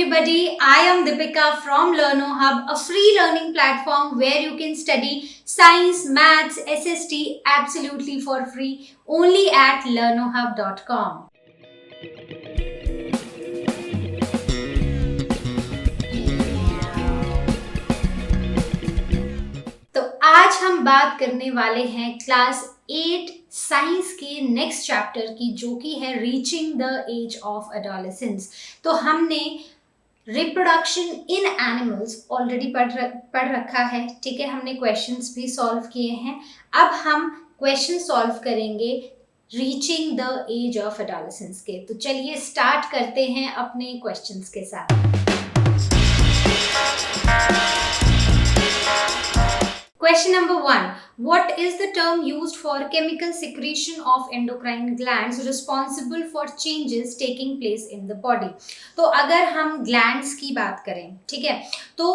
everybody, I am Deepika from Learno Hub, a free learning platform where you can study science, maths, SST absolutely for free only at learnohub.com. तो आज हम बात करने वाले हैं class 8 science के next chapter की, जो कि है reaching the age of adolescence. तो हमने रिप्रोडक्शन इन एनिमल्स ऑलरेडी पढ़ रखा है, ठीक है। हमने क्वेश्चंस भी सॉल्व किए हैं। अब हम क्वेश्चन सॉल्व करेंगे reaching the age of adolescence के। तो चलिए स्टार्ट करते हैं अपने क्वेश्चंस के साथ। Question number 1. What is the term used for chemical secretion of endocrine glands responsible for changes taking place in the body? तो अगर हम glands की बात करें, ठीक है, तो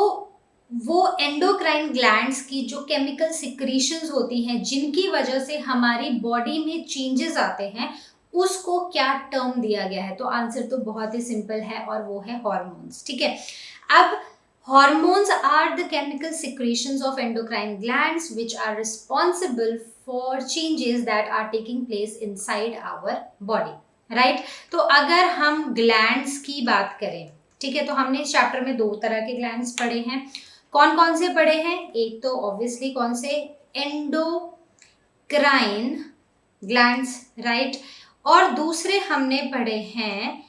वो एंडोक्राइन ग्लैंड्स की जो केमिकल सिक्रीशंस होती हैं, जिनकी वजह से हमारी बॉडी में चेंजेस आते हैं, उसको क्या टर्म दिया गया है? तो आंसर तो बहुत ही सिंपल है और वो है हॉर्मोन्स, ठीक है। अब hormones are the chemical secretions of endocrine glands which are responsible for changes that are taking place inside our body, right? तो अगर हम glands की बात करें, ठीक है, तो हमने इस चैप्टर में दो तरह के glands पढ़े हैं। कौन कौन से पढ़े हैं? एक तो ऑब्वियसली कौन से? Endocrine glands, right. और दूसरे हमने पढ़े हैं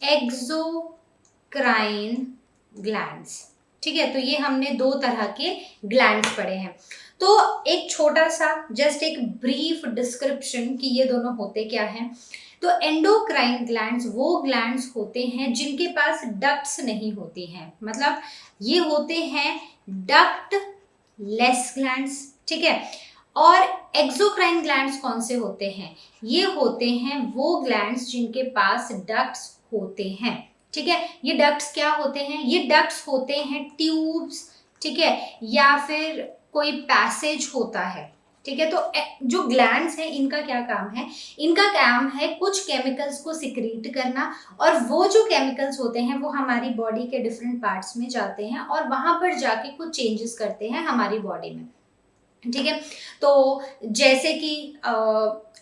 एक्सोक्राइन ग्लैंड्स, ठीक है। तो ये हमने दो तरह के ग्लैंड्स पढ़े हैं। तो एक छोटा सा जस्ट एक ब्रीफ डिस्क्रिप्शन कि ये दोनों होते क्या हैं। तो एंडोक्राइन ग्लैंड्स वो ग्लैंड्स होते हैं जिनके पास डक्ट्स नहीं होती हैं, मतलब ये होते हैं डक्ट लेस ग्लैंड्स, ठीक है। और एक्सोक्राइन ग्लैंड्स कौन से होते हैं? ये होते हैं वो ग्लैंड्स जिनके पास डक्ट्स होते हैं, ठीक है। ये डक्ट्स क्या होते हैं? ये डक्ट्स होते हैं ट्यूब्स, ठीक है, या फिर कोई पैसेज होता है, ठीक है। तो जो ग्लैंड्स हैं, इनका क्या काम है? इनका काम है कुछ केमिकल्स को सिक्रीट करना, और वो जो केमिकल्स होते हैं वो हमारी बॉडी के डिफरेंट पार्ट्स में जाते हैं और वहां पर जाके कुछ चेंजेस करते हैं हमारी बॉडी में, ठीक है। तो जैसे कि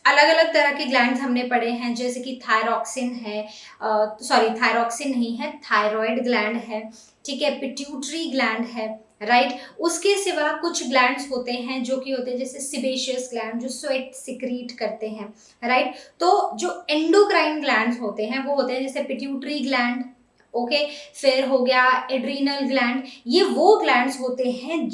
अलग अलग तरह के ग्लैंड्स हमने पढ़े हैं, जैसे कि थायरॉक्सिन है, थायरॉक्सिन नहीं है, थायराइड ग्लैंड है, ठीक है, पिट्यूटरी ग्लैंड है, राइट। उसके सिवा कुछ ग्लैंड्स होते हैं जो कि होते हैं जैसे सिबेशियस ग्लैंड, जो स्वेट सिक्रीट करते हैं, राइट। तो जो एंडोक्राइन ग्लैंड्स होते हैं वो होते हैं जैसे पिट्यूटरी ग्लैंड, ओके, फिर हो गया एड्रीनल ग्लैंड। ये वो ग्लैंड्स होते हैं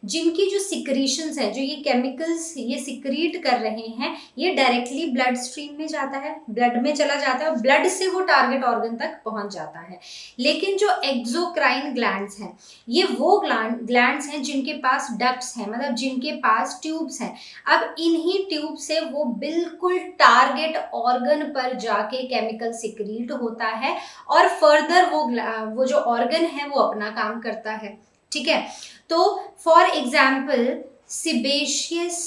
जिनकी जो सिक्रीशंस है, जो ये केमिकल्स ये सिक्रीट कर रहे हैं, ये डायरेक्टली ब्लड स्ट्रीम में जाता है, ब्लड में चला जाता है, ब्लड से वो टारगेट ऑर्गन तक पहुंच जाता है। लेकिन जो एक्सोक्राइन ग्लैंड्स हैं, ये वो ग्लैंड्स हैं जिनके पास डक्ट्स हैं, मतलब जिनके पास ट्यूब्स हैं। अब इन्हीं ट्यूब से वो बिल्कुल टारगेट ऑर्गन पर जाके केमिकल सिक्रीट होता है और फर्दर वो जो ऑर्गन है वो अपना काम करता है, ठीक है। तो फॉर एग्जाम्पल सिबेशियस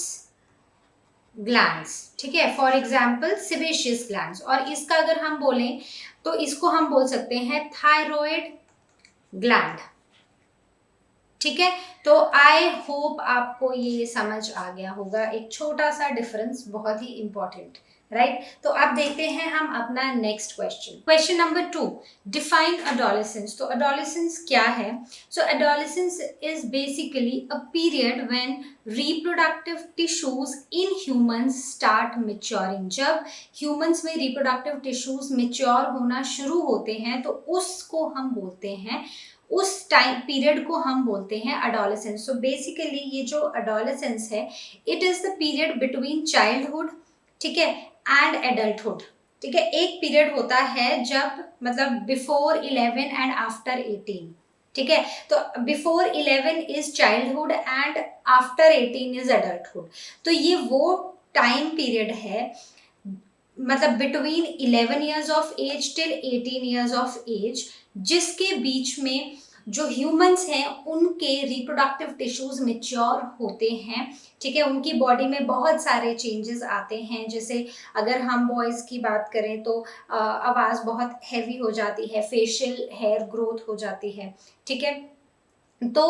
ग्लैंड्स, ठीक है, फॉर एग्जाम्पल सिबेशियस ग्लैंड्स, और इसका अगर हम बोलें तो इसको हम बोल सकते हैं थायराइड ग्लैंड, ठीक है। तो आई होप आपको ये समझ आ गया होगा, एक छोटा सा डिफरेंस, बहुत ही इंपॉर्टेंट, राइट। तो अब देखते हैं हम अपना next question. Question number 2, define adolescence. तो एडोलेसेंस क्या है? So adolescence is basically a period when reproductive tissues in humans start maturing. जब ह्यूमंस में रिप्रोडक्टिव टिश्यूज मैच्योर होना शुरू होते हैं तो उसको हम बोलते हैं, उस टाइम पीरियड को हम बोलते हैं एडोलेसेंस। सो बेसिकली ये जो एडोलेसेंस है, it is the period between childhood, ठीक है, एंड एडल्टहुड, ठीक है। एक पीरियड होता है जब मतलब बिफोर 11 एंड आफ्टर 18, ठीक है। तो before 11 is childhood and after 18 is adulthood. तो ये वो टाइम पीरियड है, मतलब between 11 years of age till 18 years of age, जिसके बीच में जो ह्यूमंस हैं उनके रिप्रोडक्टिव टिश्यूज मेच्योर होते हैं, ठीक है, उनकी बॉडी में बहुत सारे चेंजेस आते हैं। जैसे अगर हम बॉयज़ की बात करें तो आवाज़ बहुत हैवी हो जाती है, फेशियल हेयर ग्रोथ हो जाती है, ठीक है। तो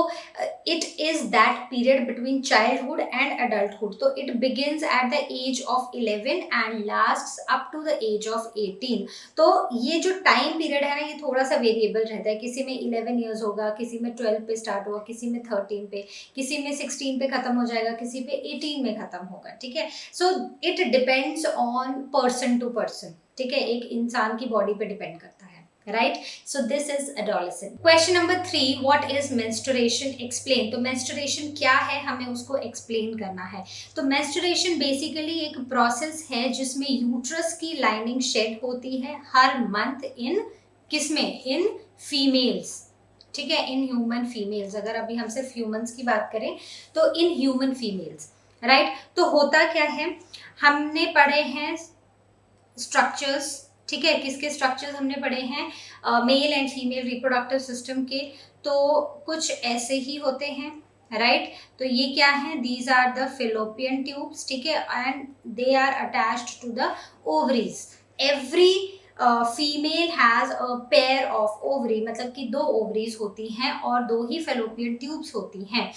it is that period between childhood and adulthood. तो it begins at the age of 11 and lasts up to the age of 18। तो ये जो टाइम पीरियड है ना, ये थोड़ा सा वेरिएबल रहता है। किसी में 11 ईयर्स होगा, किसी में 12 पे स्टार्ट होगा, किसी में 13 पे, किसी में 16 पे खत्म हो जाएगा, किसी पे 18 में खत्म होगा, ठीक है। So it depends on person to person, ठीक है, एक इंसान की बॉडी पे डिपेंड करता है, right? So this is adolescent. Question number 3, what is menstruation? Explain. तो menstruation क्या है, हमें उसको explain करना है। तो menstruation basically एक process है जिसमें uterus की lining shed होती है हर month in किसमें, in females, ठीक है, in human females। अगर अभी हम सिर्फ humans की बात करें तो in human females, right? तो होता क्या है, हमने पढ़े हैं स्ट्रक्चर्स, ठीक है, किसके स्ट्रक्चर्स हमने पढ़े हैं, male and female reproductive system के। तो कुछ ऐसे ही होते हैं, राइट? तो ये क्या है, these are the fallopian tubes, ठीक है, and they are attached to the ovaries. Every female has a pair of ovary, मतलब कि 2 ओवरीज होती हैं और 2 ही फेलोपियन ट्यूब्स होती हैं।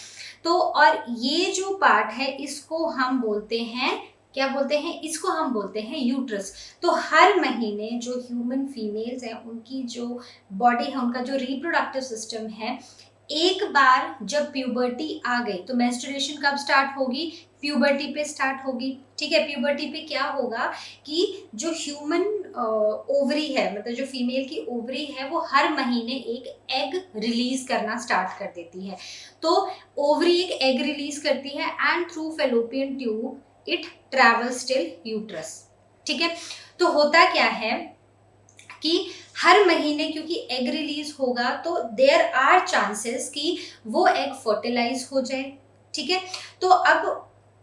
तो और ये जो पार्ट है इसको हम बोलते हैं, क्या बोलते हैं, इसको हम बोलते हैं यूट्रस। तो हर महीने जो ह्यूमन फीमेल्स हैं उनकी जो बॉडी है, उनका जो रिप्रोडक्टिव सिस्टम है, एक बार जब प्यूबर्टी आ गई तो मेंस्ट्रुएशन कब स्टार्ट होगी, प्यूबर्टी पे स्टार्ट होगी, ठीक है। प्यूबर्टी पे क्या होगा कि जो ह्यूमन ओवरी है, मतलब जो फीमेल की ओवरी है, वो हर महीने एक एग रिलीज करना स्टार्ट कर देती है। तो ओवरी एक एग रिलीज करती है and through fallopian tube it travels till uterus, ठीक है। तो होता क्या है कि हर महीने क्योंकि एग रिलीज होगा तो देयर आर चांसेस कि वो एग फर्टिलाइज हो जाए, ठीक है। तो अब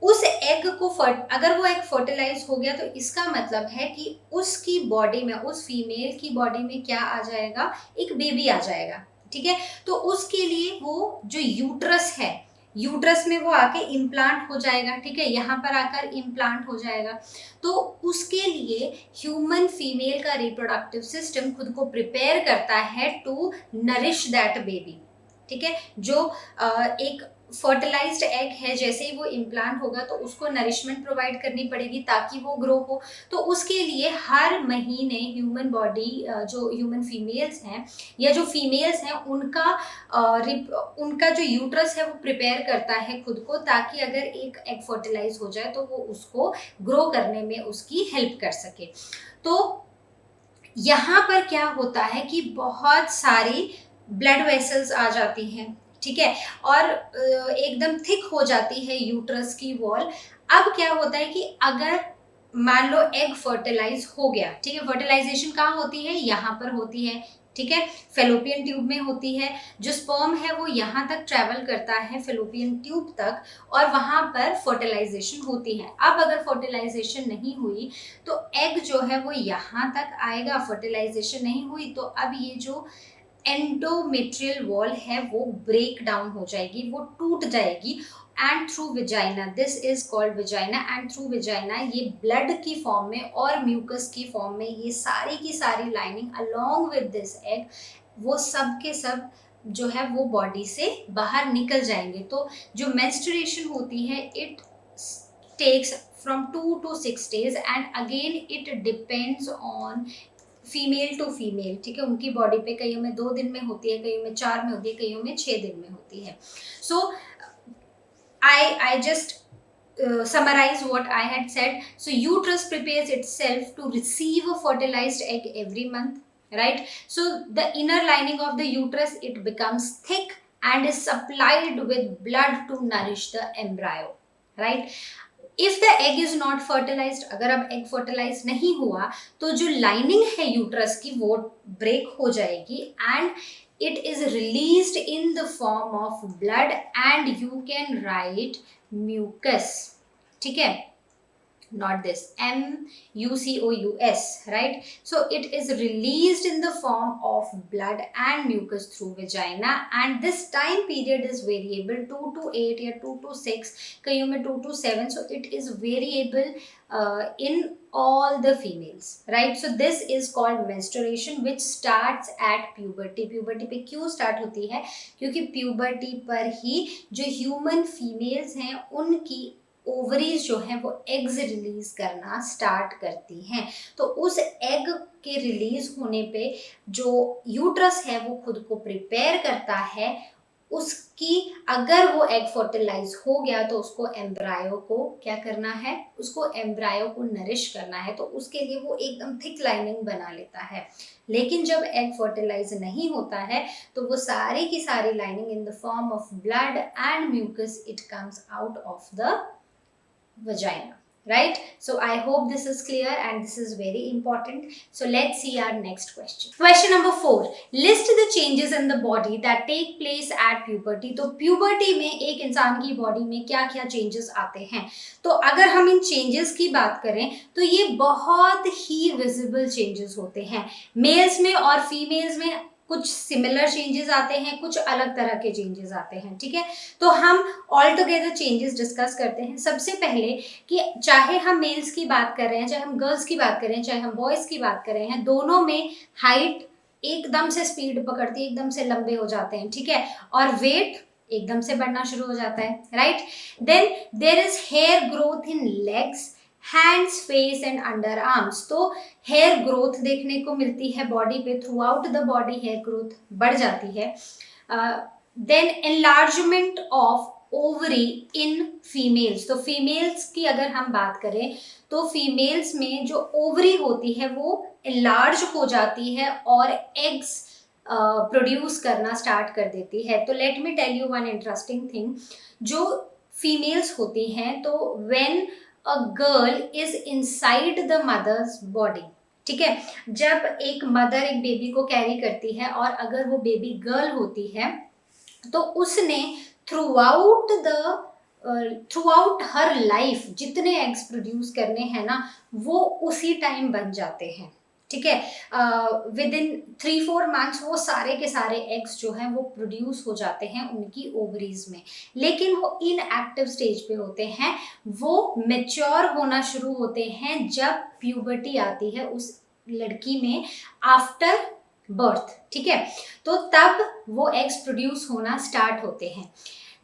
उस एग को अगर वो एग फर्टिलाइज हो गया तो इसका मतलब है कि उसकी बॉडी में, उस फीमेल की बॉडी में क्या आ जाएगा, एक बेबी आ जाएगा, ठीक है। तो उसके लिए वो जो यूट्रस है, यूट्रस में वो आके इम्प्लांट हो जाएगा, ठीक है, यहाँ पर आकर इम्प्लांट हो जाएगा। तो उसके लिए ह्यूमन फीमेल का रिप्रोडक्टिव सिस्टम खुद को प्रिपेयर करता है टू नरिश दैट बेबी, ठीक है। जो एक फर्टिलाइज्ड एग है, जैसे ही वो इम्प्लांट होगा तो उसको नरिशमेंट प्रोवाइड करनी पड़ेगी ताकि वो ग्रो हो। तो उसके लिए हर महीने ह्यूमन बॉडी, जो ह्यूमन फीमेल्स हैं या जो फीमेल्स हैं, उनका जो यूट्रस है वो प्रिपेयर करता है खुद को, ताकि अगर एक एग फर्टिलाइज हो जाए तो वो उसको ग्रो करने में उसकी हेल्प कर सके। तो यहाँ पर क्या होता है कि बहुत सारी ब्लड वेसल्स आ जाती हैं, ठीक है, और एकदम थिक हो जाती है यूट्रस की वॉल। अब क्या होता है कि अगर मान लो एग फर्टिलाइज हो गया, ठीक है, फर्टिलाइजेशन कहाँ होती है, यहाँ पर होती है, ठीक है, फेलोपियन ट्यूब में होती है। जो स्पर्म है वो यहाँ तक ट्रैवल करता है फेलोपियन ट्यूब तक और वहाँ पर फर्टिलाइजेशन होती है। अब अगर फर्टिलाइजेशन नहीं हुई तो एग जो है वो यहाँ तक आएगा, फर्टिलाइजेशन नहीं हुई तो अब ये जो एंडोमेट्रियल वॉल है वो ब्रेक डाउन हो जाएगी, वो टूट जाएगी and through vagina, this is called vagina, and through vagina ये ब्लड की फॉर्म में और म्यूकस की फॉर्म में ये सारी की सारी lining along with this egg, वो सब के सब जो है वो बॉडी से बाहर निकल जाएंगे। तो जो मेंस्ट्रुएशन होती है it takes from 2 to 6 days and again it depends on female to female, ठीक है, उनकी बॉडी पे कईयों में 2 दिन में होती है, कईयों में 4 में होती है, कईयों में 6 दिन में होती है। सो I just summarize what I had said. So uterus prepares itself to receive a fertilized egg every month, right? So the inner lining of the uterus, it becomes thick and is supplied with blood to nourish the embryo, right? If the egg is not fertilised, अगर अब egg fertilize नहीं हुआ तो जो lining है uterus की वो break हो जाएगी and it is released in the form of blood and you can right mucus, ठीक है। not this, mucous, right? So it is released in the form of blood and mucus through vagina, and this time period is variable, 2 to 8 या 2 to 6, कईयों में 2 to 7, so it is variable in all the females, right? So this is called menstruation which starts at puberty. puberty पे क्यों start होती है? क्योंकि puberty पर ही जो human females हैं उनकी ओवरीज जो है वो एग्स रिलीज करना स्टार्ट करती हैं। तो उस एग के रिलीज होने पे जो यूट्रस है वो खुद को प्रिपेयर करता है, उसकी अगर वो एग फर्टिलाइज हो गया तो उसको एम्ब्रायो को क्या करना है, उसको एम्ब्रायो को नरिश करना है, तो उसके लिए वो एकदम थिक लाइनिंग बना लेता है। लेकिन जब एग फर्टिलाइज नहीं होता है तो वो सारी की सारी lining in the form of blood and mucus it comes out of the vagina, right? So I hope this is clear and this is very important. So let's see our next question. Question number 4, list the changes in the body that take place at puberty. तो puberty में एक इंसान की body में क्या क्या changes आते हैं? तो अगर हम इन चेंजेस की बात करें तो ये बहुत ही विजिबल चेंजेस होते हैं। मेल्स में और फीमेल्स में कुछ सिमिलर चेंजेस आते हैं, कुछ अलग तरह के चेंजेस आते हैं, ठीक है? तो हम ऑल टुगेदर चेंजेस डिस्कस करते हैं। सबसे पहले कि चाहे हम मेल्स की बात कर रहे हैं, चाहे हम गर्ल्स की बात कर रहे हैं, चाहे हम बॉयज़ की बात कर रहे हैं, दोनों में हाइट एकदम से स्पीड पकड़ती है, एकदम से लंबे हो जाते हैं, ठीक है? और वेट एकदम से बढ़ना शुरू हो जाता है, right? Then there is hair growth in legs, hands, face and underarms. तो हेयर ग्रोथ देखने को मिलती है बॉडी पे, throughout the body hair growth बढ़ जाती है। Then enlargement of ovary in females. तो फीमेल्स की अगर हम बात करें तो फीमेल्स में जो ओवरी होती है वो एनलार्ज हो जाती है और एग्स प्रोड्यूस करना स्टार्ट कर देती है। तो let me tell you one interesting thing, जो फीमेल्स होती हैं तो when a girl is inside the mother's body, ठीक है, जब एक मदर एक बेबी को कैरी करती है और अगर वो बेबी गर्ल होती है तो उसने थ्रू आउट हर लाइफ जितने एग्स प्रोड्यूस करने हैं ना वो उसी टाइम बन जाते हैं, ठीक है? विद इन 3-4 मंथ्स वो सारे के सारे एग्स जो हैं वो प्रोड्यूस हो जाते हैं उनकी ओवरीज में। लेकिन वो इनएक्टिव स्टेज पे होते हैं, वो मैच्योर होना शुरू होते हैं जब प्यूबर्टी आती है उस लड़की में आफ्टर बर्थ, ठीक है? तो तब वो एग्स प्रोड्यूस होना स्टार्ट होते हैं।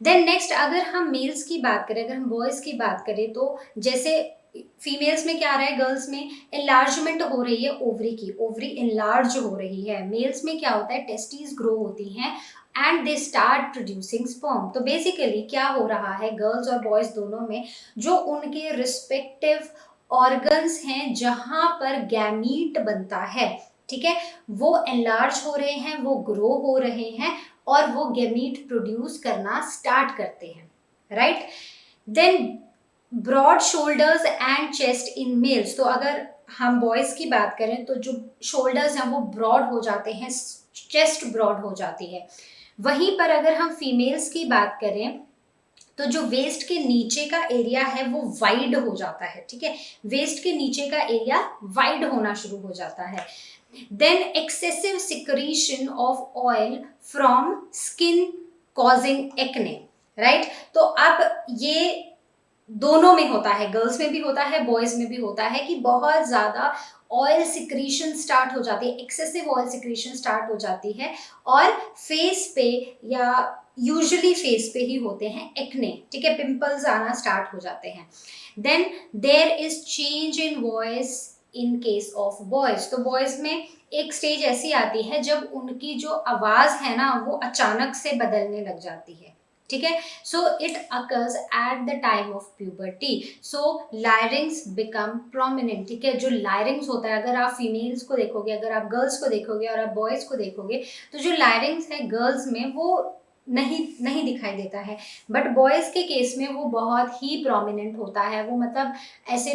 देन नेक्स्ट अगर हम मेल्स की बात करें, अगर हम बॉयज़ की बात करें तो जैसे फीमेल्स में क्या आ रहा है, गर्ल्स में एनलार्जमेंट हो रही है ओवरी की, ओवरी एनलार्ज हो रही है। मेल्स में क्या होता है, टेस्टीज ग्रो होती हैं and they start producing sperm. तो बेसिकली क्या हो रहा है, गर्ल्स और बॉयज़ दोनों में जो उनके रिस्पेक्टिव ऑर्गन्स हैं जहाँ पर गैमीट बनता है, ठीक है, वो एनलार्ज हो रहे हैं, वो ग्रो हो रहे हैं और वो गैमीट प्रोड्यूस करना स्टार्ट करते हैं, right? Then broad shoulders and chest in males. तो अगर हम बॉयज़ की बात करें तो जो शोल्डर्स हैं वो ब्रॉड हो जाते हैं, चेस्ट ब्रॉड हो जाती है। वहीं पर अगर हम फीमेल्स की बात करें तो जो वेस्ट के नीचे का एरिया है वो वाइड हो जाता है, ठीक है? वेस्ट के नीचे का एरिया वाइड होना शुरू हो जाता है। Then excessive secretion of oil from skin causing acne, right? तो अब ये दोनों में होता है, गर्ल्स में भी होता है, बॉयज़ में भी होता है कि बहुत ज़्यादा ऑयल सिक्रीशन स्टार्ट हो जाती है, एक्सेसिव ऑयल सिक्रीशन स्टार्ट हो जाती है और फेस पे या यूजुअली फेस पे ही होते हैं एक्ने, ठीक है, पिंपल्स आना स्टार्ट हो जाते हैं। Then there is change in voice in case of boys. तो बॉयज़ में एक स्टेज ऐसी आती है जब उनकी जो आवाज़ है ना वो अचानक से बदलने लग जाती है, ठीक है? So it occurs at the time of puberty, so लायरिंग्स become prominent, ठीक है? जो लायरिंग्स होता है, अगर आप फीमेल्स को देखोगे, अगर आप गर्ल्स को देखोगे और आप बॉयज़ को देखोगे तो जो लायरिंग्स है गर्ल्स में वो नहीं दिखाई देता है, बट बॉयज़ के केस में वो बहुत ही प्रोमिनेंट होता है, वो मतलब ऐसे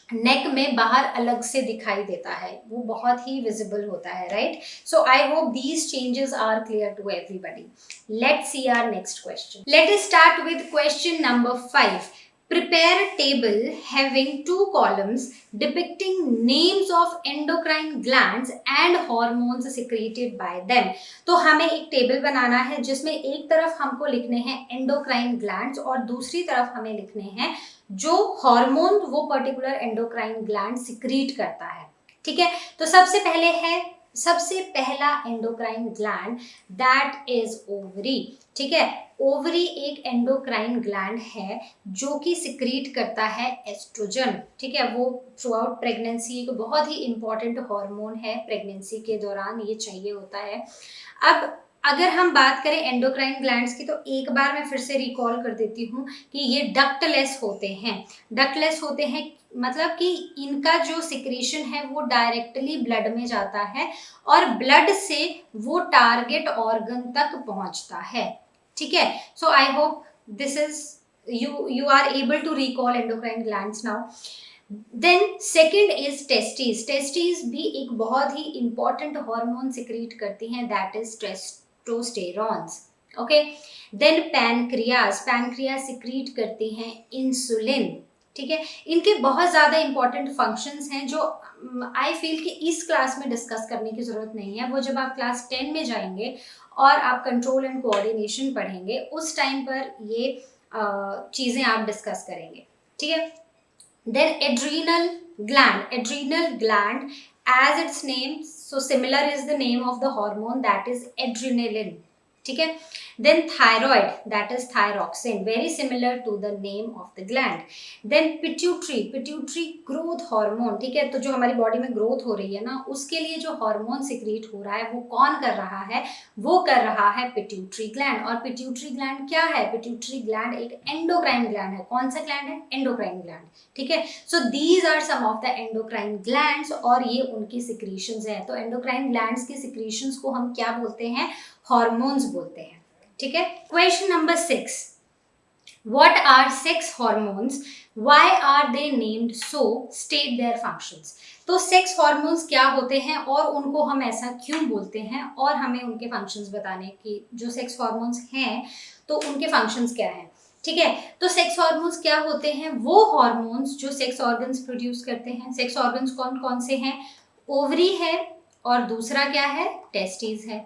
नेक में बाहर अलग से दिखाई देता है, वो बहुत ही विजिबल होता है, right? So I hope these changes are clear to everybody. Let's see our next question. Let us start with question number 5। Prepare a table having 2 columns depicting names of endocrine glands and hormones secreted by them. तो हमें एक table बनाना है जिसमें एक तरफ हमको लिखने हैं एंडोक्राइन ग्लैंड्स और दूसरी तरफ हमें लिखने हैं जो हार्मोन वो पर्टिकुलर एंडोक्राइन ग्लैंड सिक्रीट करता है। ठीक है, तो सबसे पहला endocrine gland that is ovary. ठीक है, ओवरी एक एंडोक्राइन ग्लैंड है जो कि सिक्रीट करता है एस्ट्रोजन। ठीक है, वो थ्रू आउट प्रेगनेंसी एक बहुत ही इंपॉर्टेंट हार्मोन है, प्रेगनेंसी के दौरान ये चाहिए होता है। अब अगर हम बात करें एंडोक्राइन ग्लैंड्स की तो एक बार मैं फिर से रिकॉल कर देती हूँ कि ये डक्टलेस होते हैं। डक्टलेस होते हैं मतलब कि इनका जो सिक्रीशन है वो डायरेक्टली ब्लड में जाता है और ब्लड से वो टारगेट ऑर्गन तक पहुंचता है। ठीक है, so I hope this is you are able to recall endocrine glands now. Then second is testis. Testis भी एक बहुत ही इंपॉर्टेंट हार्मोन सिक्रीट करती हैं, that is testosterones. Okay, then pancreas. Pancreas secrete करती हैं इंसुलिन। ठीक है, इनके बहुत ज़्यादा इंपॉर्टेंट फंक्शंस हैं जो आई फील कि इस क्लास में डिस्कस करने की ज़रूरत नहीं है। वो जब आप क्लास 10 में जाएंगे और आप कंट्रोल एंड कोऑर्डिनेशन पढ़ेंगे उस टाइम पर ये चीज़ें आप डिस्कस करेंगे। ठीक है, then adrenal gland as its name, so similar is the name of the hormone, that is adrenaline. ठीक है, then thyroid, that is thyroxine, very similar to the name of the gland. then pituitary growth hormone। ठीक है, तो जो हमारी body में growth हो रही है ना उसके लिए जो हार्मोन सिक्रीट हो रहा है वो कौन कर रहा है, वो कर रहा है पिट्यूटरी ग्लैंड। और पिट्यूटरी ग्लैंड क्या है, पिट्यूटरी ग्लैंड एक एंडोक्राइन ग्लैंड है। कौन सा ग्लैंड है, एंडोक्राइन ग्लैंड। ठीक है, so these are some of the endocrine glands और ये उनकी सिक्रीशंस हैं। तो एंडोक्राइन ग्लैंड्स की सिक्रीशंस को हम क्या बोलते हैं, हार्मोन्स बोलते हैं। ठीक है, question number 6, what are sex hormones, why are they named so, state their functions। तो सेक्स हार्मोन्स क्या होते हैं और उनको हम ऐसा क्यों बोलते हैं और हमें उनके फंक्शंस बताने की, जो सेक्स हार्मोन्स हैं तो उनके फंक्शंस क्या हैं। ठीक है, तो सेक्स हार्मोन्स क्या होते हैं, वो हार्मोन्स जो सेक्स ऑर्गन्स प्रोड्यूस करते हैं। सेक्स ऑर्गन्स कौन कौन से हैं, ओवरी है और दूसरा क्या है, टेस्टिस है।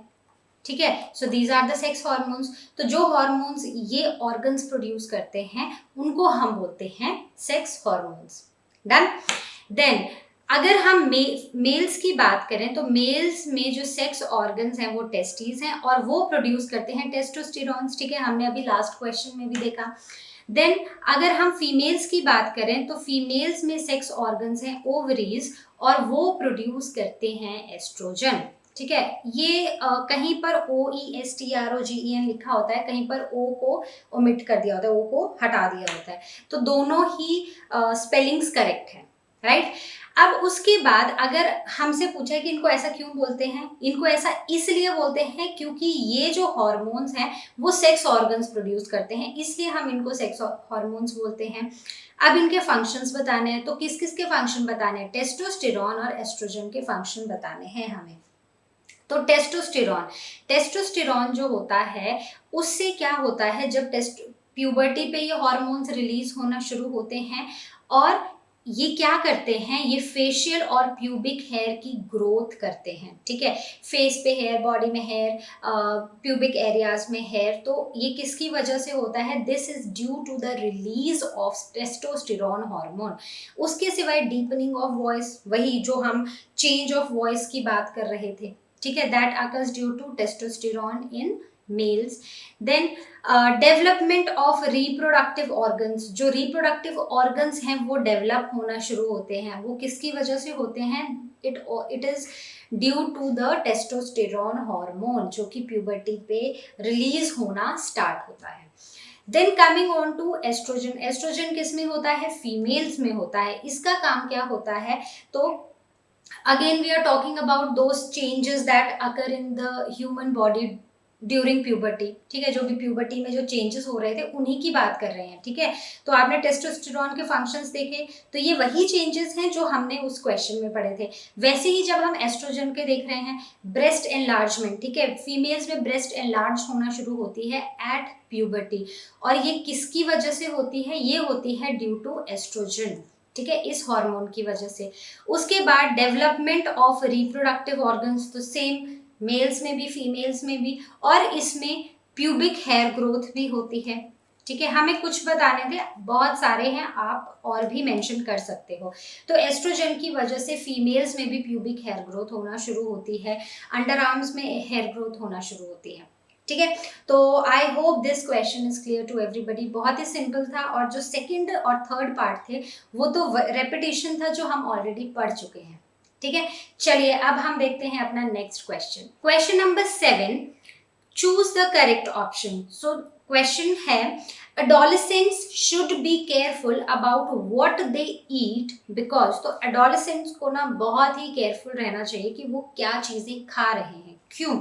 ठीक है, so these are the sex hormones. तो जो हार्मोन्स ये ऑर्गन्स प्रोड्यूस करते हैं उनको हम बोलते हैं सेक्स हार्मोन्स। डन। देन अगर हम मेल्स की बात करें तो मेल्स में जो सेक्स ऑर्गन्स हैं वो टेस्टिस हैं और वो प्रोड्यूस करते हैं टेस्टोस्टेरॉन्स। ठीक है, हमने अभी लास्ट क्वेश्चन में भी देखा। देन अगर हम फीमेल्स की बात करें तो फीमेल्स में सेक्स ऑर्गन्स हैं ओवरीज और वो प्रोड्यूस करते हैं एस्ट्रोजन। ठीक है, ये कहीं पर OESTROGEN लिखा होता है, कहीं पर O को ओमिट कर दिया होता है, O को हटा दिया होता है, तो दोनों ही स्पेलिंग्स करेक्ट है, राइट। अब उसके बाद अगर हमसे पूछा है कि इनको ऐसा क्यों बोलते हैं, इनको ऐसा इसलिए बोलते हैं क्योंकि ये जो हार्मोन्स हैं वो सेक्स ऑर्गन्स प्रोड्यूस करते हैं, इसलिए हम इनको सेक्स हार्मोन्स बोलते हैं। अब इनके फंक्शंस बताने हैं, तो किस किस के फंक्शन बताने हैं, टेस्टोस्टेरॉन और एस्ट्रोजन के फंक्शन बताने हैं हमें। तो टेस्टोस्टेरॉन जो होता है उससे क्या होता है, जब प्यूबर्टी पे ये हार्मोन्स रिलीज होना शुरू होते हैं और ये क्या करते हैं, ये फेशियल और प्यूबिक हेयर की ग्रोथ करते हैं। ठीक है, फेस पे हेयर, बॉडी में हेयर, प्यूबिक एरियाज में हेयर, तो ये किसकी वजह से होता है, this is due to the release of testosterone hormone. उसके सिवाय डीपनिंग ऑफ वॉइस, वही जो हम चेंज ऑफ वॉइस की बात कर रहे थे, ठीक है, that occurs due to testosterone in males. Then development of reproductive organs, जो रिप्रोडक्टिव ऑर्गन्स हैं वो डेवलप होना शुरू होते हैं, वो किसकी वजह से होते हैं, it is due to the testosterone hormone जो कि प्यूबर्टी पे रिलीज होना स्टार्ट होता है। Then coming on to estrogen. Estrogen किस में होता है, फीमेल्स में होता है। इसका काम क्या होता है, तो again we are talking about those changes that occur in the human body during puberty, ठीक है, जो भी प्यूबर्टी में जो चेंजेस हो रहे थे उन्हीं की बात कर रहे हैं, ठीक है। तो आपने टेस्टोस्टेरोन के फंक्शंस देखे, तो ये वही चेंजेस हैं जो हमने उस क्वेश्चन में पढ़े थे। वैसे ही जब हम एस्ट्रोजन के देख रहे हैं, ब्रेस्ट एनलार्जमेंट, ठीक है, फीमेल्स में ब्रेस्ट एनलार्ज होना शुरू होती है एट प्यूबर्टी, और ये किसकी वजह से होती है, ये होती है ड्यू टू एस्ट्रोजन, ठीक है, इस हार्मोन की वजह से। उसके बाद डेवलपमेंट ऑफ रिप्रोडक्टिव ऑर्गन्स, तो सेम मेल्स में भी फीमेल्स में भी, और इसमें प्यूबिक हेयर ग्रोथ भी होती है, ठीक है। हमें कुछ बताने थे, बहुत सारे हैं, आप और भी मेंशन कर सकते हो। तो एस्ट्रोजन की वजह से फीमेल्स में भी प्यूबिक हेयर ग्रोथ होना शुरू होती है, अंडर आर्म्स में हेयर ग्रोथ होना शुरू होती है, ठीक है। तो I hope this question is clear to everybody. बहुत ही सिंपल था, और जो सेकंड और थर्ड पार्ट थे वो तो रेपिटेशन था जो हम ऑलरेडी पढ़ चुके हैं, ठीक है। चलिए अब हम देखते हैं अपना next question, question number 7, choose the correct option. So question है, adolescents should be careful about what they eat because, तो adolescents को ना बहुत ही केयरफुल रहना चाहिए कि वो क्या चीजें खा रहे हैं। क्यों?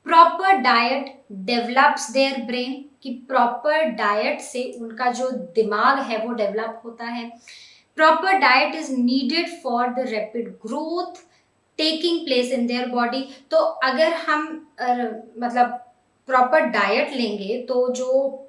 Proper diet develops their brain, कि प्रॉपर डाइट से उनका जो दिमाग है वो डेवलप होता है। Proper diet is needed for the rapid growth taking place in their body. तो अगर हम मतलब प्रॉपर डाइट लेंगे तो जो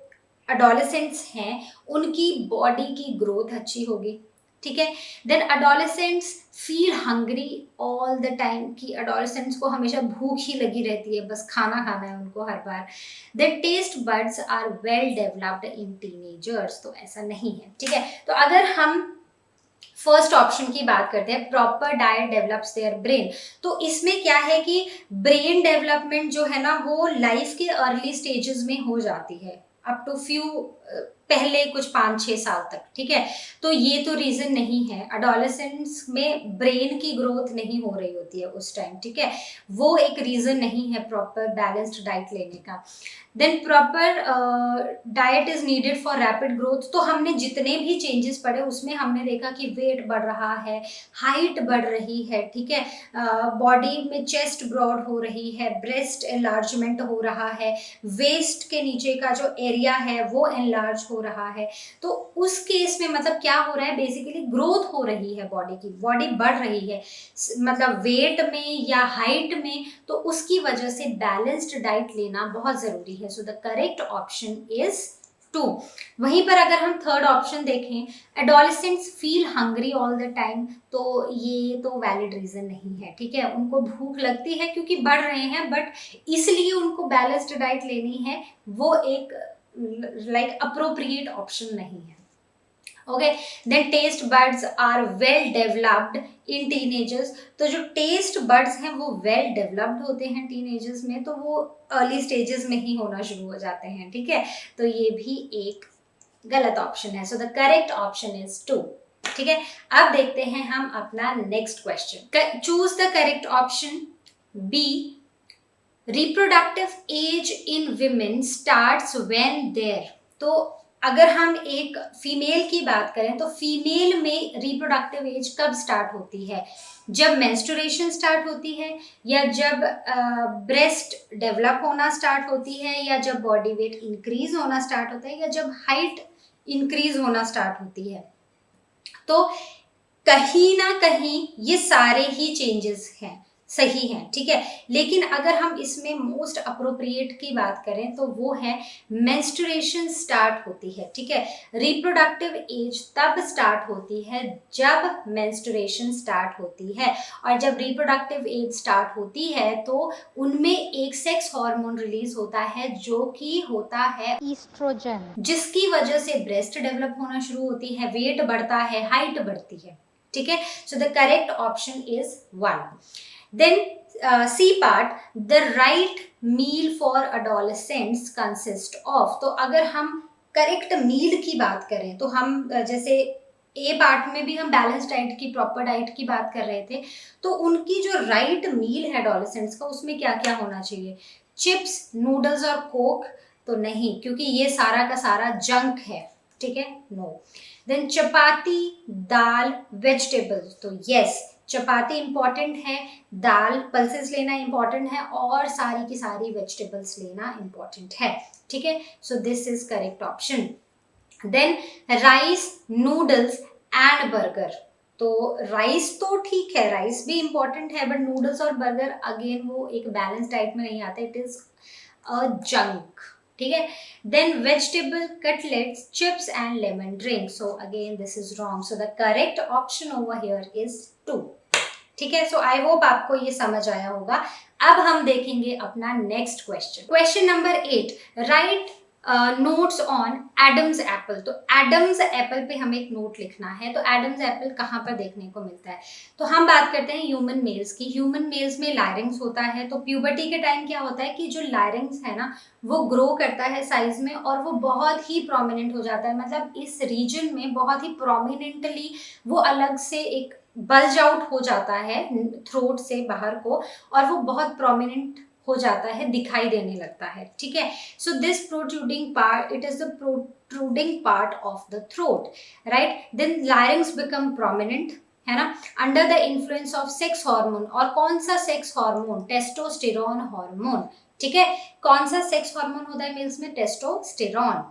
अडोलेसेंट्स हैं उनकी बॉडी की ग्रोथ अच्छी होगी, ठीक है। Then adolescents feel hungry all the time, कि अडोलेसेंट्स को हमेशा भूख ही लगी रहती है, बस खाना खाना है उनको हर बार। Then taste buds are well developed in teenagers, तो ऐसा नहीं है, ठीक है। तो अगर हम फर्स्ट ऑप्शन की बात करते हैं, proper diet develops their brain, तो इसमें क्या है कि ब्रेन डेवलपमेंट जो है ना वो लाइफ के अर्ली स्टेजेस में हो जाती है, अप टू फ्यू पहले कुछ 5-6 साल तक, ठीक है। तो ये तो रीजन नहीं है, अडोलेसेंस में ब्रेन की ग्रोथ नहीं हो रही होती है उस टाइम, ठीक है, वो एक रीजन नहीं है प्रॉपर बैलेंस्ड डाइट लेने का। Then proper diet is needed for rapid growth, तो हमने जितने भी चेंजेस पढ़े उसमें हमने देखा कि वेट बढ़ रहा है, हाइट बढ़ रही है, ठीक है, बॉडी में चेस्ट ब्रॉड हो रही है, ब्रेस्ट एनलार्जमेंट हो रहा है, वेस्ट के नीचे का जो एरिया है वो एनलार्ज हो रहा है। तो उस केस में मतलब क्या हो रहा है, बेसिकली ग्रोथ हो रही है बॉडी की, बॉडी बढ़ रही है, मतलब वेट में या हाइट में, तो उसकी वजह से बैलेंस्ड डाइट लेना बहुत जरूरी है। So the correct option is 2। वहीं पर अगर हम थर्ड ऑप्शन देखें, adolescents feel hungry all the time, तो ये तो वैलिड रीजन नहीं है, ठीक है, उनको भूख लगती है क्योंकि बढ़ रहे हैं, बट इसलिए उनको बैलेंस्ड डाइट लेनी है, वो एक लाइक अप्रोप्रिएट ऑप्शन नहीं है। Okay, then taste buds are well developed in teenagers, तो जो टेस्ट बड्स हैं वो वेल डेवलप्ड होते हैं टीनेजर्स में, तो वो अर्ली स्टेजेस में ही होना शुरू हो जाते हैं, ठीक है। तो ये भी एक गलत ऑप्शन है। So the correct option is 2, ठीक है। अब देखते हैं हम अपना next question, choose the correct option B, reproductive age in women starts when there. तो अगर हम एक फीमेल की बात करें तो फीमेल में रिप्रोडक्टिव एज कब स्टार्ट होती है, जब मेंस्ट्रुएशन स्टार्ट होती है, या जब ब्रेस्ट डेवलप होना स्टार्ट होती है, या जब बॉडी वेट इंक्रीज होना स्टार्ट होता है, या जब हाइट इंक्रीज होना स्टार्ट होती है। तो कहीं ना कहीं ये सारे ही चेंजेस हैं, सही है, ठीक है। लेकिन अगर हम इसमें मोस्ट अप्रोप्रिएट की बात करें तो वो है मेंस्ट्रुएशन स्टार्ट होती है, ठीक है। रिप्रोडक्टिव एज तब स्टार्ट होती है जब मेंस्ट्रुएशन स्टार्ट होती है, और जब रिप्रोडक्टिव एज स्टार्ट होती है तो उनमें एक सेक्स हार्मोन रिलीज होता है जो कि होता है ईस्ट्रोजन, जिसकी वजह से ब्रेस्ट डेवलप होना शुरू होती है, वेट बढ़ता है, हाइट बढ़ती है, ठीक है। So the correct option is 1। Then C part, the right meal for adolescents consist of, तो अगर हम करेक्ट मील की बात करें तो हम जैसे ए पार्ट में भी हम बैलेंस डाइट की, प्रॉपर डाइट की बात कर रहे थे, तो उनकी जो राइट मील है एडोलेसेंट्स का उसमें क्या क्या होना चाहिए, चिप्स, नूडल्स और कोक, तो नहीं, क्योंकि ये सारा का सारा जंक है, ठीक है, नो। देन चपाती, दाल, वेजिटेबल्स, तो यस, चपाती इंपॉर्टेंट है, दाल पल्सेस लेना इंपॉर्टेंट है, और सारी की सारी वेजिटेबल्स लेना इंपॉर्टेंट है, ठीक है। So this is correct option. Then rice, noodles and burger. तो राइस तो ठीक है, राइस भी इंपॉर्टेंट है, बट नूडल्स और बर्गर अगेन वो एक बैलेंस डाइट में नहीं आते, इट इज अ जंक, ठीक है। Then vegetable cutlets, chips and lemon drink. So again this is wrong, so the correct option over here is 2, ठीक है। सो आई होप आपको ये समझ आया होगा। अब हम देखेंगे अपना next question, question number 8, right notes on Adam's apple. तो एडम्स एप्पल पे हमें एक नोट लिखना है। तो एडम्स एप्पल कहाँ पर देखने को मिलता है? तो हम बात करते हैं ह्यूमन मेल्स की। ह्यूमन मेल्स में लायरिंग्स होता है। तो प्यूबर्टी के टाइम क्या होता है कि जो लायरिंग्स है ना वो ग्रो करता है साइज में, और वो बहुत ही प्रोमिनेंट हो जाता है, मतलब इस रीजन में बहुत ही प्रोमिनेंटली वो अलग से एक बल्ज आउट हो जाता है थ्रोट से बाहर को, और वो बहुत प्रोमिनेंट हो जाता है, दिखाई देने लगता है, ठीक है। So this protruding part, it is the protruding part of the throat, right. Then larynx become prominent, है ना, under the influence of sex hormone. और कौन सा सेक्स हार्मोन? टेस्टोस्टेरोन हार्मोन, ठीक है। कौन सा सेक्स हार्मोन होता है मेल्स में? Testosterone,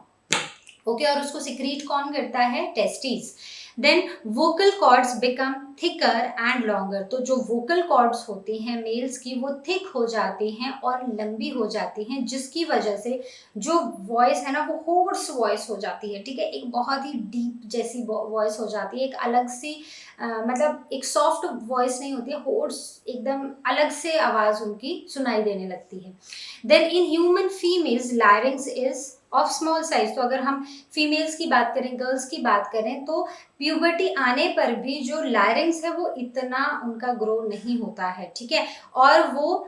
okay. और उसको सिक्रीट कौन करता है? Testis. Then vocal cords become thicker and longer. तो जो वोकल कॉर्ड्स होती हैं मेल्स की वो थिक हो जाती हैं और लंबी हो जाती हैं, जिसकी वजह से जो वॉइस है ना वो होर्स वॉइस हो जाती है, ठीक है। एक बहुत ही डीप जैसी वॉइस हो जाती है, एक अलग सी मतलब एक सॉफ्ट वॉइस नहीं होती है, होर्स एकदम अलग से आवाज उनकी सुनाई देने लगती है। Then in human females larynx is of small size. तो अगर हम फीमेल्स की बात करें, गर्ल्स की बात करें, तो प्यूबर्टी आने पर भी जो लायरिंग्स है वो इतना उनका ग्रो नहीं होता है, ठीक है, और वो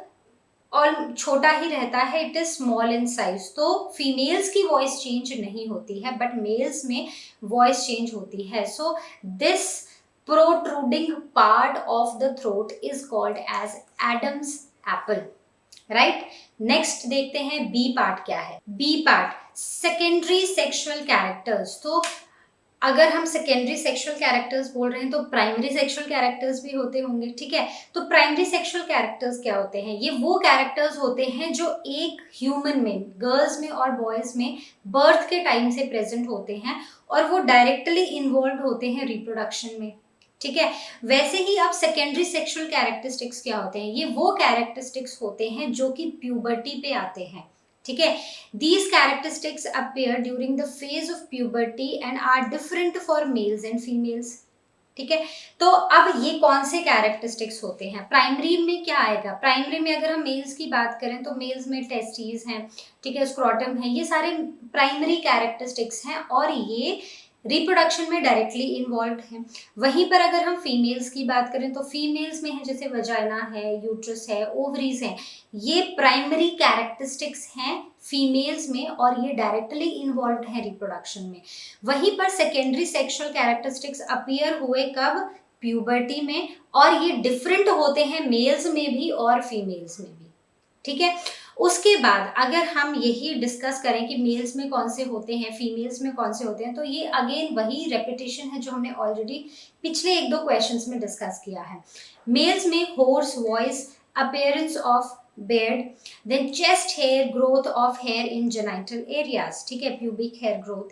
और छोटा ही रहता है, it is small in size. तो फीमेल्स की वॉइस चेंज नहीं होती है, बट मेल्स में वॉइस चेंज होती है। So this protruding part of the throat is called as Adam's apple, right. Next देखते हैं बी पार्ट क्या है। B part, secondary sexual characters. तो अगर हम सेकेंडरी सेक्सुअल कैरेक्टर्स बोल रहे हैं तो प्राइमरी सेक्सुअल कैरेक्टर्स भी होते होंगे, ठीक है। तो प्राइमरी सेक्सुअल कैरेक्टर्स क्या होते हैं? ये वो कैरेक्टर्स होते हैं जो एक ह्यूमन में, गर्ल्स में और बॉयज में बर्थ के टाइम से प्रेजेंट होते हैं, और वो डायरेक्टली इन्वॉल्व होते हैं रिप्रोडक्शन में, ठीक है। वैसे ही अब सेकेंडरी सेक्सुअल कैरेक्टरिस्टिक्स क्या होते हैं? ये वो कैरेक्टरिस्टिक्स होते हैं जो कि प्यूबर्टी पे आते हैं, ठीक है। These characteristics appear during the phase of puberty and are different for males and females, ठीक है। तो अब ये कौन से कैरेक्टरिस्टिक्स होते हैं? प्राइमरी में क्या आएगा? प्राइमरी में अगर हम मेल्स की बात करें तो मेल्स में टेस्टीज हैं, ठीक है, स्क्रोटम है, ये सारे प्राइमरी कैरेक्टरिस्टिक्स हैं, और ये रिप्रोडक्शन में डायरेक्टली इन्वॉल्व हैं। वहीं पर अगर हम फीमेल्स की बात करें तो फीमेल्स में है जैसे वजाइना है, यूट्रस है, ओवरीज है, ये प्राइमरी कैरेक्टरिस्टिक्स हैं फीमेल्स में, और ये डायरेक्टली इन्वॉल्व है रिप्रोडक्शन में। वहीं पर सेकेंडरी सेक्सुअल कैरेक्टरिस्टिक्स अपीयर हुए कब? प्यूबर्टी में, और ये डिफरेंट होते हैं मेल्स में भी और फीमेल्स में भी, ठीक है। उसके बाद अगर हम यही डिस्कस करें कि मेल्स में कौन से होते हैं, फीमेल्स में कौन से होते हैं, तो ये अगेन वही रेपिटेशन है जो हमने ऑलरेडी पिछले 1-2 क्वेश्चंस में डिस्कस किया है। मेल्स में hoarse voice, appearance of beard, then chest hair, growth of hair in genital areas, ठीक है, pubic hair growth.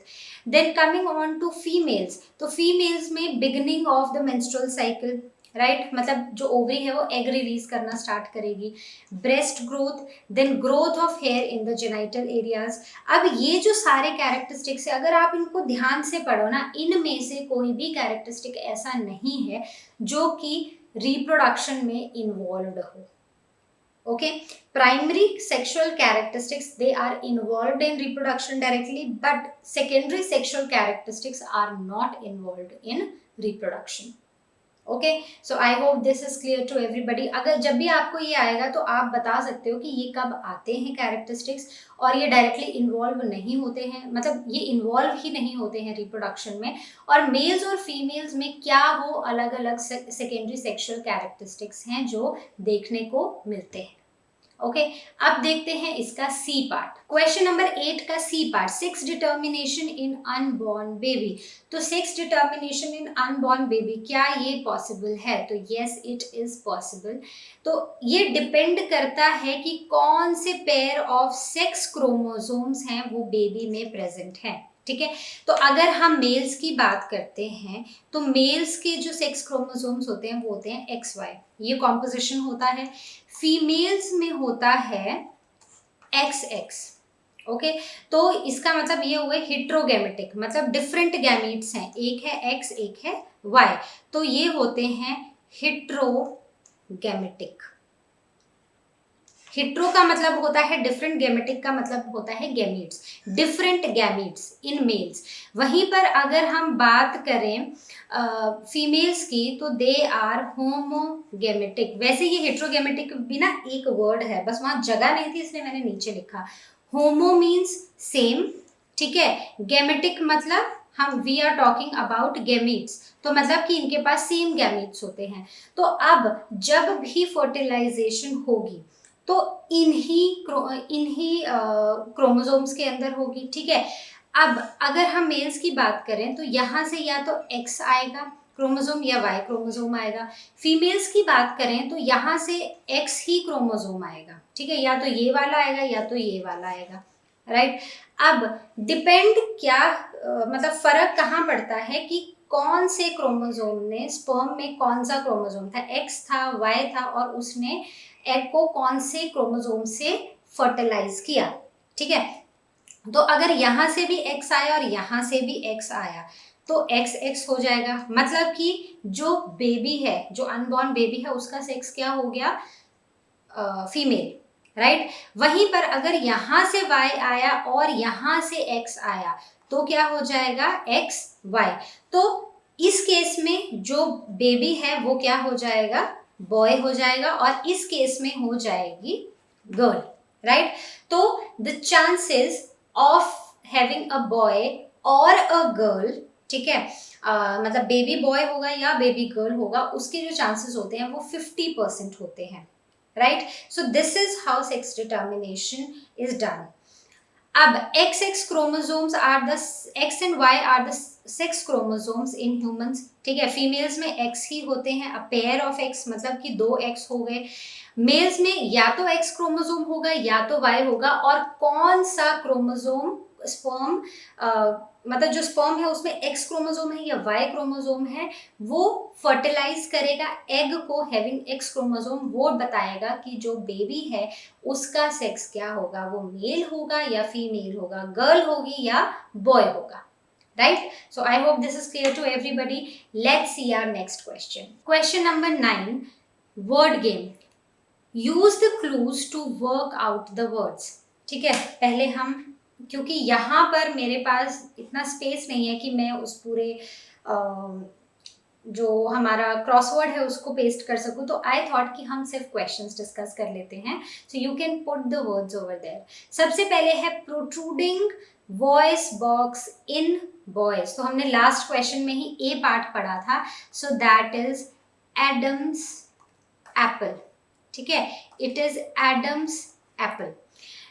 Then coming on to females, तो females में beginning of the menstrual cycle, right, मतलब जो ovary है वो egg release करना start करेगी, breast growth, then growth of hair in the genital areas. अब ये जो सारे कैरेक्टरिस्टिक्स है, अगर आप इनको ध्यान से पढ़ो ना, इनमें से कोई भी कैरेक्टरिस्टिक ऐसा नहीं है जो कि रिप्रोडक्शन में इन्वॉल्व हो, okay. Primary sexual characteristics, they are involved in reproduction directly, but secondary sexual characteristics are not involved in reproduction, okay. So I hope this is clear to everybody. अगर जब भी आपको ये आएगा तो आप बता सकते हो कि ये कब आते हैं कैरेक्टरिस्टिक्स, और ये डायरेक्टली इन्वॉल्व नहीं होते हैं, मतलब ये इन्वॉल्व ही नहीं होते हैं रिप्रोडक्शन में, और मेल्स और फीमेल्स में क्या वो अलग अलग सेकेंडरी सेक्सुअल कैरेक्टरिस्टिक्स हैं जो देखने को मिलते हैं, ओके अब देखते हैं इसका सी पार्ट। क्वेश्चन नंबर 8 का C part, sex determination in unborn baby. तो sex determination in unborn baby, क्या ये पॉसिबल है? तो यस इट इज पॉसिबल। तो ये डिपेंड करता है कि कौन से पेयर ऑफ सेक्स क्रोमोसोम्स हैं वो बेबी में प्रेजेंट हैं। ठीक है, तो अगर हम मेल्स की बात करते हैं तो मेल्स के जो सेक्स क्रोमोसोम्स होते हैं वो होते हैं एक्स वाई, ये कॉम्पोजिशन होता है। फीमेल्स में होता है एक्स एक्स। ओके, तो इसका मतलब ये हुए हिट्रोगैमेटिक, मतलब डिफरेंट गैमीट्स हैं, एक है एक्स एक है वाई, तो ये होते हैं हिट्रोगैमेटिक। हिट्रो का मतलब होता है डिफरेंट, गैमेटिक का मतलब होता है gametes, different gametes in males. वहीं पर अगर हम बात करें फीमेल्स की तो दे आर होमोगैमेटिक। वैसे ये हेट्रोगैमेटिक भी ना एक वर्ड है, बस वहां जगह नहीं थी इसलिए मैंने नीचे लिखा। होमो मीन्स सेम, ठीक है, गैमेटिक मतलब हम we are talking about gametes, तो मतलब कि इनके पास सेम गैमीट्स होते हैं। तो अब जब भी फर्टिलाइजेशन होगी तो इन्हीं क्रोमोसोम्स के अंदर होगी। ठीक है, अब अगर हम मेल्स की बात करें तो यहाँ से या तो एक्स आएगा क्रोमोसोम या वाई क्रोमोसोम आएगा। फीमेल्स की बात करें तो यहाँ से एक्स ही क्रोमोसोम आएगा। ठीक है, या तो ये वाला आएगा या तो ये वाला आएगा, राइट। अब डिपेंड क्या मतलब फर्क कहाँ पड़ता है कि कौन से क्रोमोसोम ने स्पर्म में कौन सा क्रोमोसोम था, एक्स था वाई था, और उसने एग को कौन से क्रोमोसोम से फर्टिलाइज किया। ठीक है, तो अगर यहाँ से भी एक्स आया और यहाँ से भी एक्स आया तो एक्स एक्स हो जाएगा, मतलब कि जो बेबी है, जो अनबॉर्न बेबी है, उसका सेक्स क्या हो गया? Female, right. वहीं पर अगर यहाँ से वाई आया और यहाँ से एक्स आया तो क्या हो जाएगा? X Y. तो इस केस में जो बेबी है वो क्या हो जाएगा? बॉय हो जाएगा, और इस केस में हो जाएगी गर्ल, राइट। तो the chances of having a boy और अ गर्ल, ठीक है, मतलब बेबी बॉय होगा या बेबी गर्ल होगा, उसके जो चांसेस होते हैं वो 50% होते हैं, right? So this is how sex determination is done. अब XX chromosomes are the X and Y are the sex chromosomes in humans. ठीक है, फीमेल्स में X ही होते हैं, a pair of X मतलब कि 2 X हो गए। मेल्स में या तो X क्रोमोसोम होगा या तो Y होगा, और कौन सा क्रोमोसोम स्पर्म मतलब जो स्पर्म है उसमें एक्स क्रोमोसोम है या वाई क्रोमोसोम है, वो फर्टिलाइज करेगा एग को हैविंग एक्स क्रोमोसोम, वो बताएगा कि जो बेबी है उसका सेक्स क्या होगा, वो मेल होगा या फीमेल होगा, गर्ल होगी या बॉय होगा, right? So I hope this is clear to everybody. Let's see our next question. Question number 9, word game. Use the clues to work out the words. ठीक है, पहले हम, क्योंकि यहाँ पर मेरे पास इतना स्पेस नहीं है कि मैं उस पूरे जो हमारा क्रॉसवर्ड है उसको पेस्ट कर सकूं, तो आई थॉट कि हम सिर्फ क्वेश्चंस डिस्कस कर लेते हैं, so you can put the words over there. सबसे पहले है protruding voice box in boys, तो हमने लास्ट क्वेश्चन में ही ए पार्ट पढ़ा था, so that is Adam's apple. ठीक है, it is Adam's apple.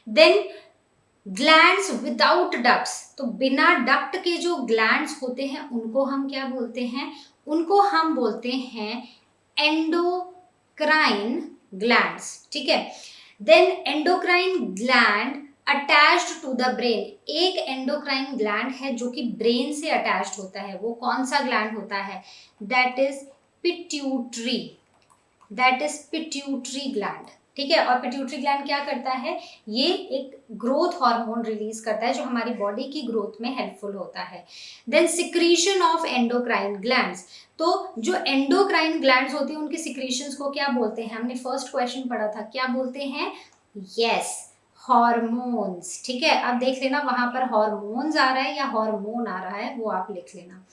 Then glands without ducts, तो बिना डक्ट के जो ग्लैंड्स होते हैं उनको हम क्या बोलते हैं? उनको हम बोलते हैं एंडोक्राइन ग्लैंड्स। ठीक है, then endocrine gland attached to the brain, एक एंडोक्राइन ग्लैंड है जो कि ब्रेन से अटैच्ड होता है, वो कौन सा ग्लैंड होता है? That is pituitary, that is pituitary gland. ठीक है, और पिट्यूटरी ग्लैंड क्या करता है? ये एक ग्रोथ हार्मोन रिलीज करता है जो हमारी बॉडी की ग्रोथ में हेल्पफुल होता है। Then secretion of endocrine glands, तो जो एंडोक्राइन ग्लैंड्स होती हैं उनके सिक्रीशंस को क्या बोलते हैं? हमने फर्स्ट क्वेश्चन पढ़ा था, क्या बोलते हैं? Yes, hormones. ठीक है, अब देख लेना वहां पर हॉर्मोन्स आ रहा है या हॉर्मोन आ रहा है, वो आप लिख लेना।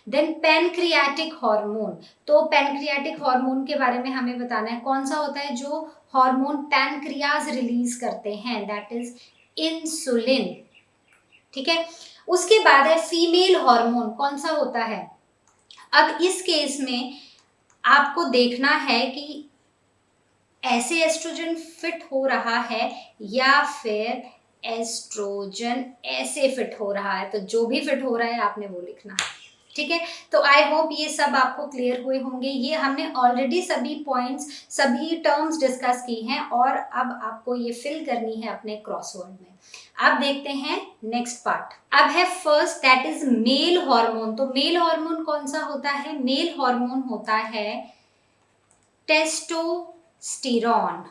देन पैनक्रियाटिक हार्मोन, तो पैनक्रियाटिक हार्मोन के बारे में हमें बताना है, कौन सा होता है जो हार्मोन पैनक्रियाज रिलीज करते हैं? That is insulin. ठीक है, उसके बाद है फीमेल हार्मोन, कौन सा होता है? अब इस केस में आपको देखना है कि ऐसे एस्ट्रोजन फिट हो रहा है या फिर एस्ट्रोजन ऐसे फिट हो रहा है। तो जो भी फिट हो रहा है आपने वो लिखना है, ठीक है। तो आई होप ये सब आपको क्लियर हुए होंगे। ये हमने ऑलरेडी सभी पॉइंट्स, सभी टर्म्स डिस्कस की हैं और अब आपको ये फिल करनी है अपने क्रॉसवर्ड में। अब देखते हैं नेक्स्ट पार्ट। अब है first, that is male hormone. तो मेल हार्मोन कौन सा होता है? मेल हार्मोन होता है testosterone,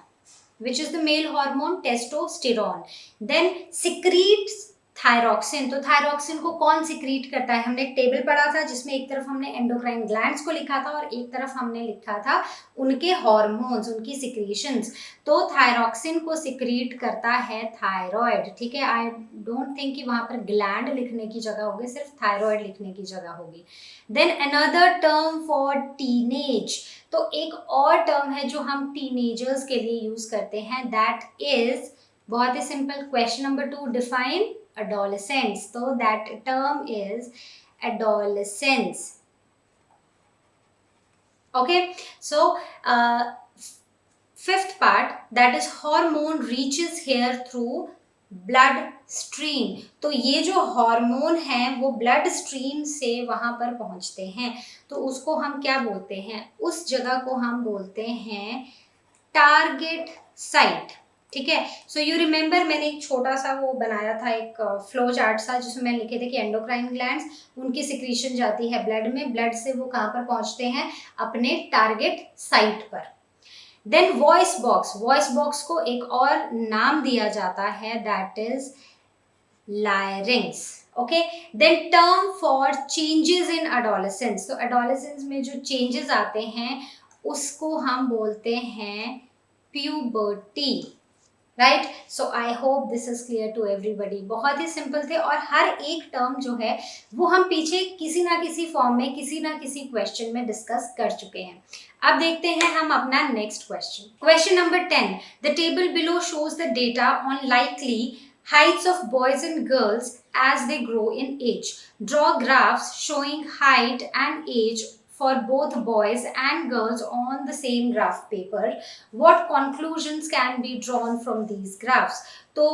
which is the male hormone testosterone. Then secretes thyroxine. तो थायरॉक्सिन को कौन सिक्रीट करता है? हमने एक टेबल पढ़ा था जिसमें एक तरफ हमने एंडोक्राइन ग्लैंड्स को लिखा था और एक तरफ हमने लिखा था उनके हार्मोन्स, उनकी सिक्रीशंस। तो थायरॉक्सिन को सिक्रीट करता है थायराइड, ठीक है। आई डोंट थिंक कि वहां पर ग्लैंड लिखने की जगह होगी, सिर्फ थायराइड लिखने की जगह होगी। Then another term for teenage. तो एक और टर्म है जो हम टीनेजर्स के लिए यूज करते हैं, दैट इज, बहुत ही simple, question number 2, define adolescence. So that term is adolescence. Okay, so fifth part, that is hormone reaches here through blood stream. तो ये जो हार्मोन है वो ब्लड स्ट्रीम से वहां पर पहुंचते हैं, तो उसको हम क्या बोलते हैं? उस जगह को हम बोलते हैं टारगेट साइट, ठीक है। सो यू रिमेंबर, मैंने एक छोटा सा वो बनाया था, एक फ्लो चार्ट सा, जिसमें मैंने लिखे थे कि एंडोक्राइन ग्लैंड्स, उनकी सिक्रीशन जाती है ब्लड में, ब्लड से वो कहाँ पर पहुंचते हैं? अपने टारगेट साइट पर। Then voice box, voice box को एक और नाम दिया जाता है, that is larynx. Okay, then term for changes in adolescence. तो एडोलेसेंस में जो चेंजेस आते हैं उसको हम बोलते हैं puberty, right. So I hope this is clear to everybody. बहुत ही सिंपल थे और हर एक टर्म जो है वो हम पीछे किसी ना किसी फॉर्म में, किसी ना किसी क्वेश्चन में डिस्कस कर चुके हैं। अब देखते हैं हम अपना next question. Question number 10, the table below shows the data on likely heights of boys and girls as they grow in age. Draw graphs showing height and age for both boys and girls on the same graph paper. What conclusions can be drawn from these graphs? तो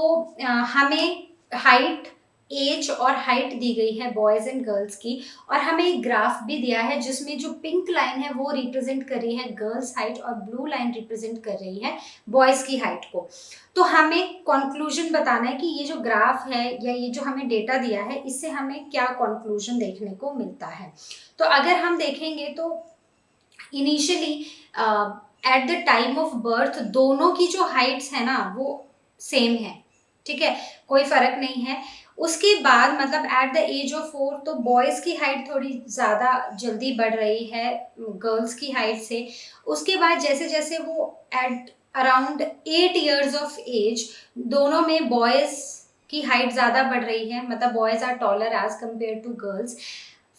हमें height, as और height दी गई है boys and girls की, और हमें एक graph भी दिया है जिसमें जो पिंक लाइन है वो रिप्रेजेंट कर रही है गर्ल्स हाइट और ब्लू लाइन रिप्रेजेंट कर रही है बॉयज की हाइट को। तो हमें कंक्लूजन बताना है कि ये जो ग्राफ है या ये जो हमें डेटा दिया है इससे हमें क्या कंक्लूजन देखने को मिलता है। तो अगर हम देखेंगे तो initially at the time of birth दोनों की जो हाइट्स है ना वो सेम है, ठीक है, कोई फर्क नहीं है। उसके बाद मतलब एट द एज ऑफ 4 तो बॉयज की हाइट थोड़ी ज़्यादा जल्दी बढ़ रही है गर्ल्स की हाइट से। उसके बाद जैसे जैसे वो at around 8 years of age दोनों में बॉयज की हाइट ज़्यादा बढ़ रही है, मतलब boys are taller as compare to girls.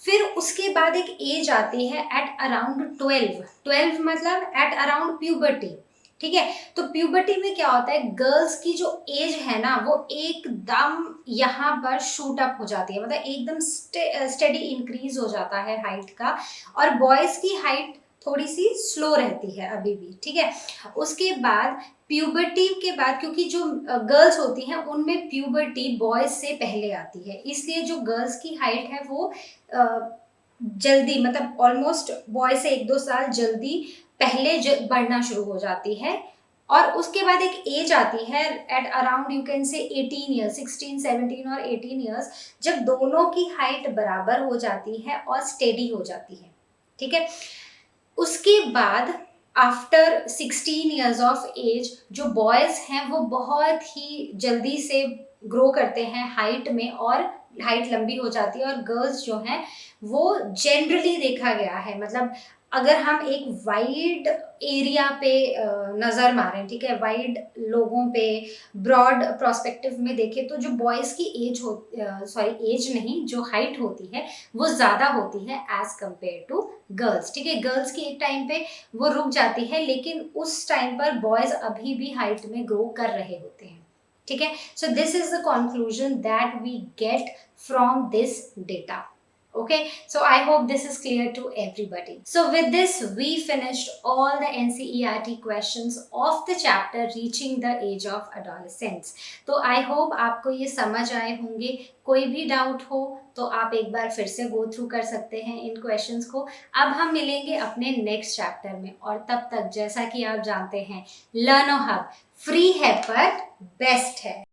फिर उसके बाद एक एज आती है एट अराउंड 12 मतलब एट अराउंड प्यूबर्टी, ठीक है। तो प्यूबर्टी में क्या होता है, गर्ल्स की जो एज है ना वो एकदम यहाँ पर शूट अप हो जाती है, मतलब एकदम स्टेडी इंक्रीज हो जाता है हाइट का, और बॉयज की हाइट थोड़ी सी स्लो रहती है अभी भी, ठीक है। उसके बाद प्यूबर्टी के बाद, क्योंकि जो गर्ल्स होती हैं उनमें प्यूबर्टी बॉयज से पहले आती है, इसलिए जो गर्ल्स की हाइट है वो जल्दी, मतलब ऑलमोस्ट बॉय से 1-2 साल जल्दी पहले बढ़ना शुरू हो जाती है। और उसके बाद एक एज आती है at around you can say 18 years, 16, 17 और 18 ईयर्स, जब दोनों की हाइट बराबर हो जाती है और स्टेडी हो जाती है, ठीक है। उसके बाद आफ्टर 16 ईयर्स ऑफ एज जो बॉयज हैं वो बहुत ही जल्दी से ग्रो करते हैं हाइट में और हाइट लंबी हो जाती है, और गर्ल्स जो हैं वो जनरली देखा गया है, मतलब अगर हम एक वाइड एरिया पे नज़र मारें, ठीक है, वाइड लोगों पे ब्रॉड प्रोस्पेक्टिव में देखें तो जो बॉयज़ की एज हो, सॉरी एज नहीं, जो हाइट होती है वो ज़्यादा होती है एज कम्पेयर टू गर्ल्स, ठीक है। गर्ल्स की एक टाइम पे वो रुक जाती है, लेकिन उस टाइम पर बॉयज़ अभी भी हाइट में ग्रो कर रहे होते हैं, ठीक है। So this is the conclusion that we get from this data. Okay, so I hope this is clear to everybody. So with this we finished all the NCERT questions of the chapter reaching the age of adolescence. तो I hope आपको ये समझ आए होंगे. कोई भी doubt हो तो आप एक बार फिर से गो थ्रू कर सकते हैं इन क्वेश्चंस को. अब हम मिलेंगे अपने नेक्स्ट चैप्टर में, और तब तक जैसा कि आप जानते हैं लर्नो हब फ्री है पर बेस्ट है.